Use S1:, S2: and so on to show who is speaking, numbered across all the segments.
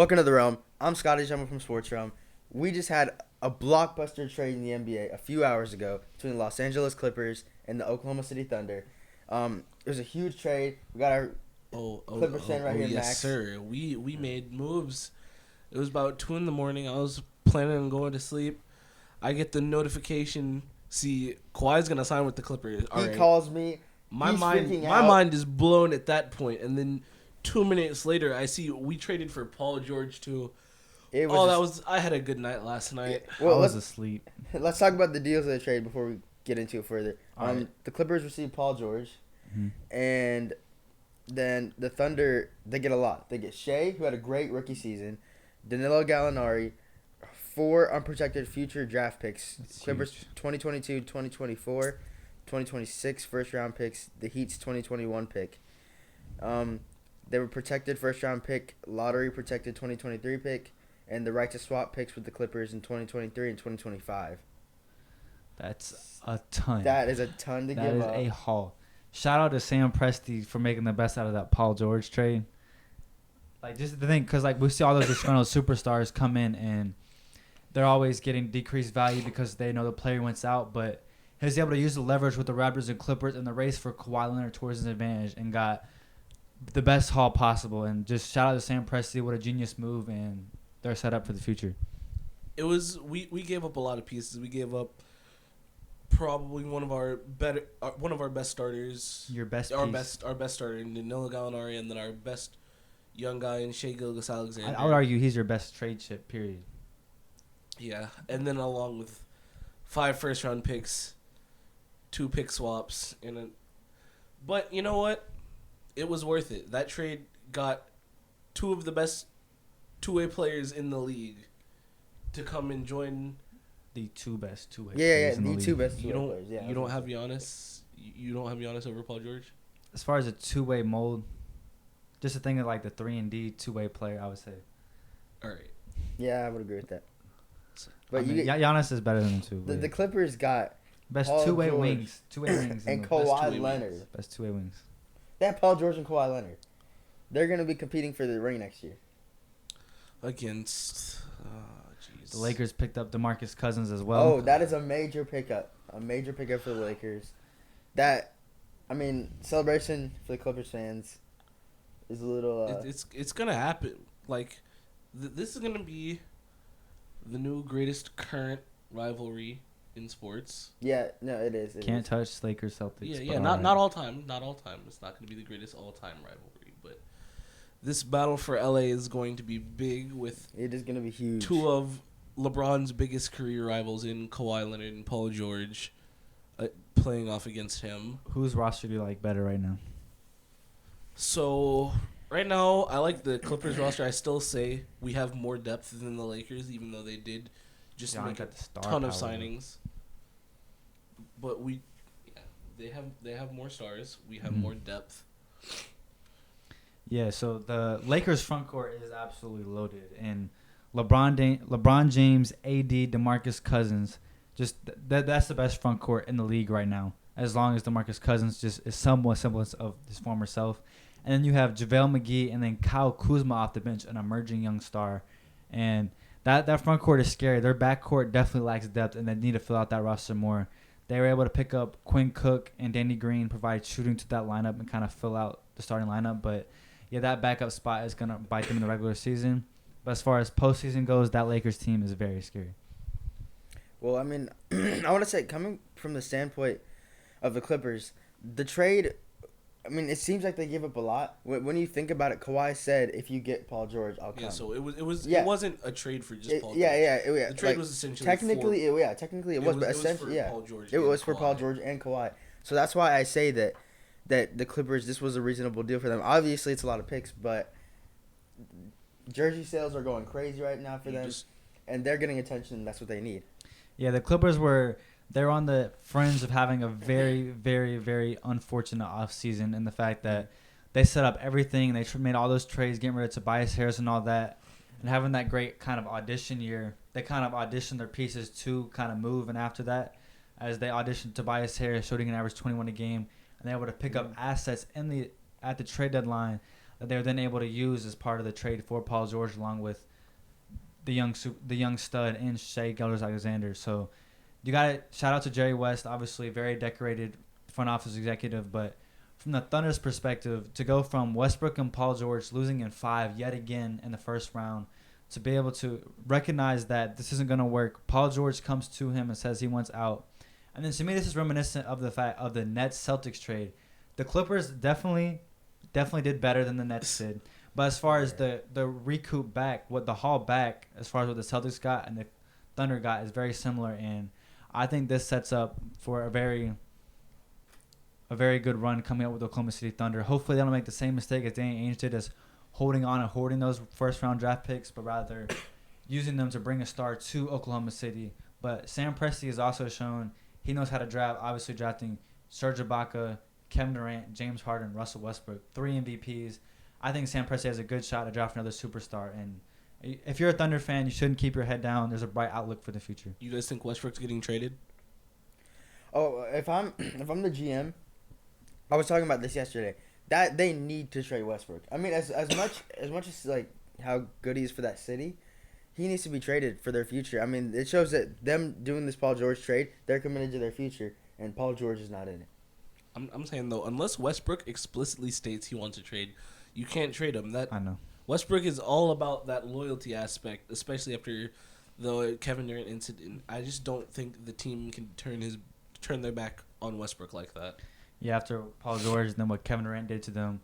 S1: Welcome to the Realm. I'm Scotty Schemmel from Sports Realm. We just had a blockbuster trade in the NBA a few hours ago between the Los Angeles Clippers and the Oklahoma City Thunder. It was a huge trade. We got our Clippers fan right here,
S2: yes,
S1: Max.
S2: sir. We made moves. It was about 2 a.m. I was planning on going to sleep. I get the notification. See, Kawhi's gonna sign with the Clippers.
S1: He calls me.
S2: My mind is blown at that point, and then 2 minutes later, I see we traded for Paul George too. I had a good night last night.
S3: Well, I was asleep.
S1: Let's talk about the deals of the trade before we get into it further.
S2: Right.
S1: The Clippers received Paul George, and then the Thunder, they get a lot. They get Shea, who had a great rookie season, Danilo Gallinari, 4 unprotected future draft picks.
S3: That's
S1: Clippers
S3: huge.
S1: 2022, 2024, 2026 first-round picks, the Heat's 2021 pick. They were protected first-round pick, lottery protected 2023 pick, and the right to swap picks with the Clippers in 2023 and 2025.
S3: That's a ton.
S1: That is a ton to give up.
S3: That is a haul. Shout out to Sam Presti for making the best out of that Paul George trade. Like, just the thing, because, like, we see all those disgruntled superstars come in, and they're always getting decreased value because they know the player went out, but he was able to use the leverage with the Raptors and Clippers in the race for Kawhi Leonard towards his advantage and got the best haul possible. And just shout out to Sam Presti. What a genius move, and they're set up for the future.
S2: It was we gave up a lot of pieces. We gave up probably one of our best starters.
S3: Our
S2: best starter in Danilo Gallinari, and then our best young guy in Shea Gilgeous-Alexander.
S3: I would argue he's your best trade chip, period.
S2: Yeah, and then along with 5 first-round picks, 2 pick swaps, but you know what? It was worth it. That trade got 2 of the best two-way players in the league to come and join.
S3: The 2 best two-way
S1: Yeah,
S3: players in the
S1: the
S3: league.
S1: 2 best two-way players. Yeah,
S2: You don't have Giannis. You don't have Giannis over Paul George.
S3: As far as a two-way mold, just a thing of like the 3-and-D two-way player, I would say.
S2: All right.
S1: Yeah, I would agree with that. But
S3: Giannis is better than them too.
S1: The Clippers got
S3: best
S1: Paul
S3: two-way
S1: George
S3: wings,
S1: and
S2: Best
S1: Kawhi
S2: two-way
S1: Leonard.
S2: wings.
S3: Best two-way wings.
S1: They have Paul George and Kawhi Leonard. They're going to be competing for the ring next year.
S2: Against, jeez.
S3: The Lakers picked up DeMarcus Cousins as well.
S1: Oh, that is a major pickup. A major pickup for the Lakers. Celebration for the Clippers fans is a little...
S2: It's gonna happen. Like, this is gonna be the new greatest current rivalry in sports.
S1: Yeah, no, it is.
S3: Can't touch Lakers Celtics.
S2: Yeah, not all time. Not all time. It's not gonna be the greatest all time rivalry, but this battle for LA is going to be big with
S1: It is going to be huge.
S2: 2 of LeBron's biggest career rivals in Kawhi Leonard and Paul George playing off against him.
S3: Whose roster do you like better right now?
S2: So, right now, I like the Clippers roster. I still say we have more depth than the Lakers, even though they did just make a ton of signings. But they have more stars. We have more depth.
S3: Yeah, so the Lakers front court is absolutely loaded, and LeBron James, AD, DeMarcus Cousins, just that's the best front court in the league right now. As long as DeMarcus Cousins just is somewhat semblance of his former self, and then you have JaVale McGee and then Kyle Kuzma off the bench, an emerging young star, and that front court is scary. Their back court definitely lacks depth, and they need to fill out that roster more. They were able to pick up Quinn Cook and Danny Green, provide shooting to that lineup, and kind of fill out the starting lineup, but. Yeah, that backup spot is going to bite them in the regular season. But as far as postseason goes, that Lakers team is very scary.
S1: Well, I want to say, coming from the standpoint of the Clippers, the trade, it seems like they give up a lot. When you think about it, Kawhi said, if you get Paul George, I'll come.
S2: Yeah, so it wasn't a trade for just Paul George.
S1: Yeah.
S2: The trade was essentially
S1: technically it was, but essentially,
S2: Paul George
S1: it was for Paul George and Kawhi. So that's why I say that the Clippers, this was a reasonable deal for them. Obviously, it's a lot of picks, but jersey sales are going crazy right now for them, and they're getting attention, and that's what they need.
S3: Yeah, the Clippers they're on the fringe of having a very, very, very unfortunate offseason in the fact that they set up everything. They made all those trades, getting rid of Tobias Harris and all that, and having that great kind of audition year. They kind of auditioned their pieces to kind of move, and after that, as they auditioned Tobias Harris, shooting an average 21 a game, and they were able to pick up assets at the trade deadline that they were then able to use as part of the trade for Paul George, along with the young stud in Shai Gilgeous-Alexander. So you got to shout out to Jerry West, obviously very decorated front office executive, but from the Thunder's perspective, to go from Westbrook and Paul George losing in 5 yet again in the first round, to be able to recognize that this isn't going to work. Paul George comes to him and says he wants out. And then to me, this is reminiscent of the fact of the Nets-Celtics trade. The Clippers definitely did better than the Nets did. But as far as the recoup back, what the haul back, as far as what the Celtics got and the Thunder got, is very similar. And I think this sets up for a very good run coming up with the Oklahoma City Thunder. Hopefully they don't make the same mistake as Danny Ainge did, as holding on and hoarding those first-round draft picks, but rather using them to bring a star to Oklahoma City. But Sam Presti has also shown he knows how to draft, obviously drafting Serge Ibaka, Kevin Durant, James Harden, Russell Westbrook, 3 MVPs. I think Sam Presti has a good shot to draft another superstar. And if you're a Thunder fan, you shouldn't keep your head down. There's a bright outlook for the future.
S2: You guys think Westbrook's getting traded?
S1: Oh, if I'm the GM, I was talking about this yesterday. That they need to trade Westbrook. I mean, as much as like how good he is for that city, he needs to be traded for their future. I mean, it shows that them doing this Paul George trade, they're committed to their future, and Paul George is not in it.
S2: I'm saying though, unless Westbrook explicitly states he wants to trade, you can't trade him. That
S3: I know.
S2: Westbrook is all about that loyalty aspect, especially after the Kevin Durant incident. I just don't think the team can turn their back on Westbrook like that.
S3: Yeah, after Paul George and then what Kevin Durant did to them.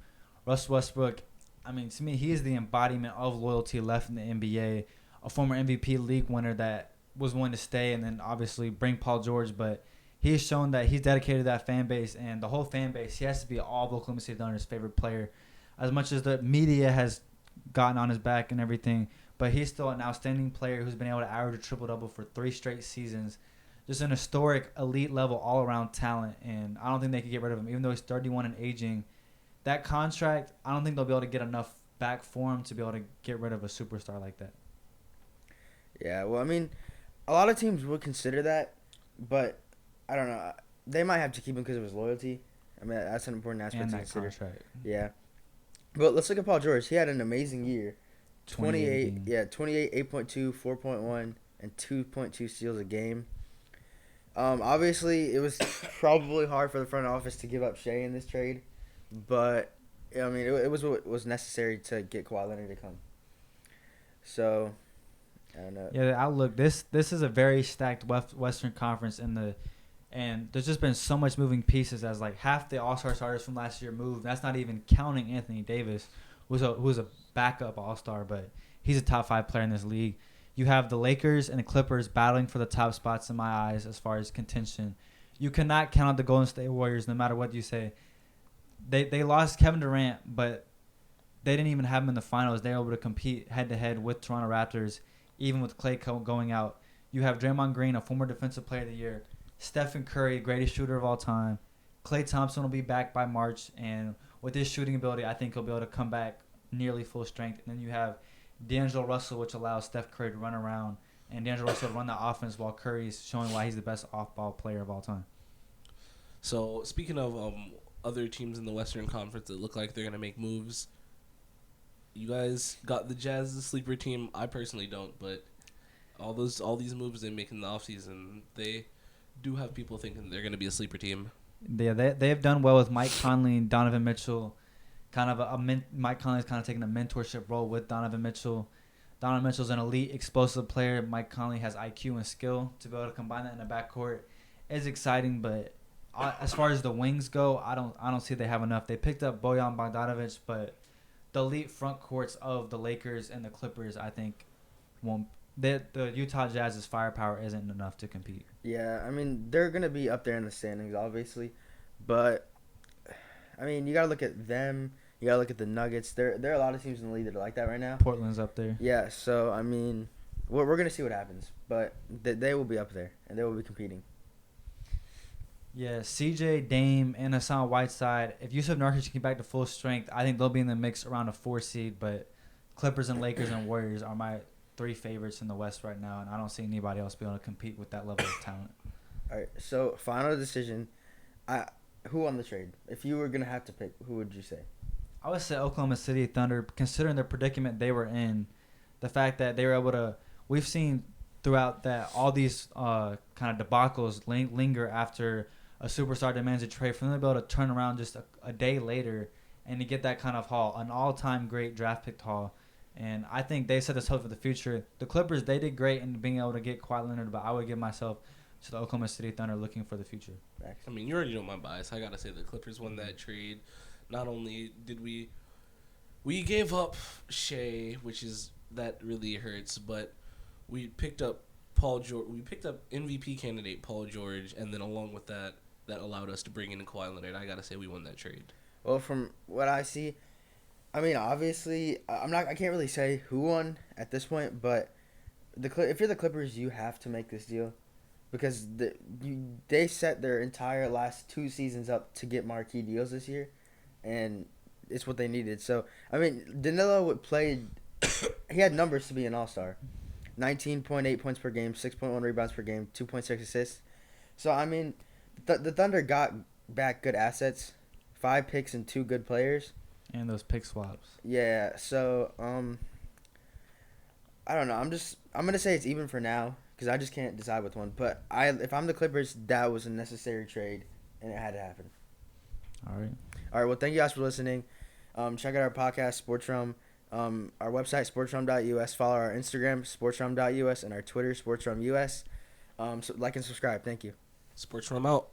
S3: Russ Westbrook, I mean, to me, he is the embodiment of loyalty left in the NBA. A former MVP league winner that was willing to stay and then obviously bring Paul George, but he's shown that he's dedicated to that fan base, and the whole fan base, he has to be all of Oklahoma City Thunder's favorite player. As much as the media has gotten on his back and everything, but he's still an outstanding player who's been able to average a triple-double for 3 straight seasons. Just an historic, elite level, all-around talent, and I don't think they could get rid of him. Even though he's 31 and aging, that contract, I don't think they'll be able to get enough back for him to be able to get rid of a superstar like that.
S1: Yeah, well, I mean, a lot of teams would consider that, but I don't know. They might have to keep him because of his loyalty. I mean, that's an important aspect
S3: And
S1: to
S3: that
S1: consider.
S3: contract.
S1: Yeah. But let's look at Paul George. He had an amazing year. 28, 8.2, 4.1, and 2.2 steals a game. Obviously, it was probably hard for the front office to give up Shai in this trade, but I mean, it was what was necessary to get Kawhi Leonard to come. So, I don't know.
S3: Yeah, the outlook. This is a very stacked Western Conference, and there's just been so much moving pieces. As like half the All-Star starters from last year moved. That's not even counting Anthony Davis, who's a backup All-Star, but he's a top 5 player in this league. You have the Lakers and the Clippers battling for the top spots in my eyes as far as contention. You cannot count out the Golden State Warriors no matter what you say. They lost Kevin Durant, but they didn't even have him in the finals. They were able to compete head-to-head with Toronto Raptors, even with Klay going out. You have Draymond Green, a former Defensive Player of the Year. Stephen Curry, greatest shooter of all time. Klay Thompson will be back by March, and with his shooting ability, I think he'll be able to come back nearly full strength. And then you have D'Angelo Russell, which allows Steph Curry to run around, and D'Angelo Russell to run the offense while Curry's showing why he's the best off-ball player of all time.
S2: So, speaking of other teams in the Western Conference that look like they're going to make moves, you guys got the Jazz as a sleeper team. I personally don't, but all these moves they make in the offseason, they do have people thinking they're going to be a sleeper team.
S3: Yeah, they've done well with Mike Conley and Donovan Mitchell. Mike Conley's kind of taking a mentorship role with Donovan Mitchell. Donovan Mitchell's an elite, explosive player. Mike Conley has IQ and skill to be able to combine that in the backcourt. It's exciting, but as far as the wings go, I don't see they have enough. They picked up Bojan Bogdanovic, but the elite front courts of the Lakers and the Clippers, I think, won't. The Utah Jazz's firepower isn't enough to compete.
S1: Yeah, I mean, they're going to be up there in the standings, obviously. But, I mean, you got to look at them. You got to look at the Nuggets. There are a lot of teams in the league that are like that right now.
S3: Portland's up there.
S1: Yeah, so, I mean, we're going to see what happens. But they will be up there, and they will be competing.
S3: Yeah, CJ, Dame, and Hassan Whiteside. If Yusuf Nurkic can get back to full strength, I think they'll be in the mix around a 4 seed. But Clippers and Lakers and Warriors are my 3 favorites in the West right now, and I don't see anybody else be able to compete with that level of talent.
S1: All right, so final decision. Who won the trade? If you were going to have to pick, who would you say?
S3: I would say Oklahoma City Thunder, considering the predicament they were in, the fact that they were able to. We've seen throughout that all these kind of debacles linger after a superstar demands a trade, for them to be able to turn around just a day later and to get that kind of haul, an all-time great draft pick haul. And I think they set us up for the future. The Clippers, they did great in being able to get Kawhi Leonard, but I would give myself to the Oklahoma City Thunder looking for the future.
S2: I mean, you already know my bias. I got to say the Clippers won that trade. Not only did we gave up Shea, which is that really hurts, but we picked up Paul George. We picked up MVP candidate Paul George, and then along with that allowed us to bring in Kawhi Leonard. I got to say we won that trade.
S1: Well, from what I see, I mean, obviously, I can't really say who won at this point, but if you're the Clippers, you have to make this deal because they set their entire last 2 seasons up to get marquee deals this year, and it's what they needed. So, I mean, Danilo played. He had numbers to be an all-star. 19.8 points per game, 6.1 rebounds per game, 2.6 assists. So, I mean, the Thunder got back good assets, 5 picks and 2 good players.
S3: And those pick swaps.
S1: Yeah, so, I don't know. I'm going to say it's even for now because I just can't decide with one. But if I'm the Clippers, that was a necessary trade, and it had to happen.
S3: All right.
S1: All right, well, thank you guys for listening. Check out our podcast, Sports Realm. Our website, sportsrealm.us. Follow our Instagram, sportsrealm.us, and our Twitter, sportsrealm.us. So like and subscribe. Thank you.
S2: Sports Room out.